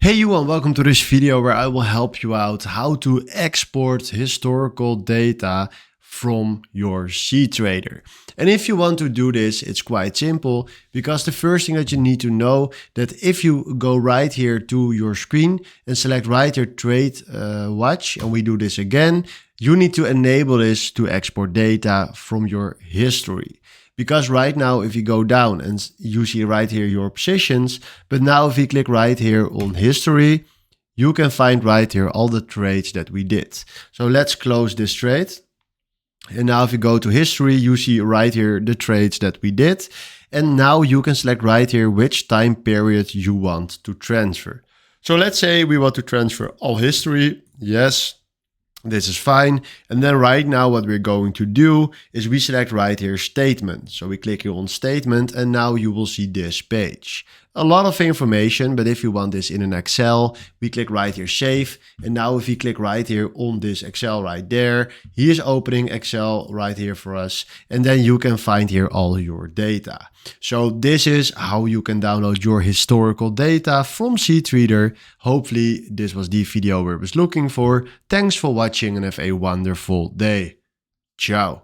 Hey you and welcome to this video where I will help you out how to export historical data from your cTrader. And if you want to do this, it's quite simple, because the first thing that you need to know that if you go right here to your screen and select right here trade watch, and we do this again, you need to enable this to export data from your history. Because right now, if you go down and you see right here your positions, but now if you click right here on history, you can find right here all the trades that we did. So let's close this trade. And now if you go to history, you see right here the trades that we did. And now you can select right here which time period you want to transfer. So let's say we want to transfer all history. Yes. This is fine. And then right now what we're going to do is we select right here statement. So we click here on statement and now you will see this page. A lot of information, but if you want this in an Excel, we click right here save. And now if you click right here on this Excel right there, he is opening Excel right here for us. And then you can find here all your data. So this is how you can download your historical data from cTrader. Hopefully this was the video we was looking for. Thanks for watching and have a wonderful day. Ciao.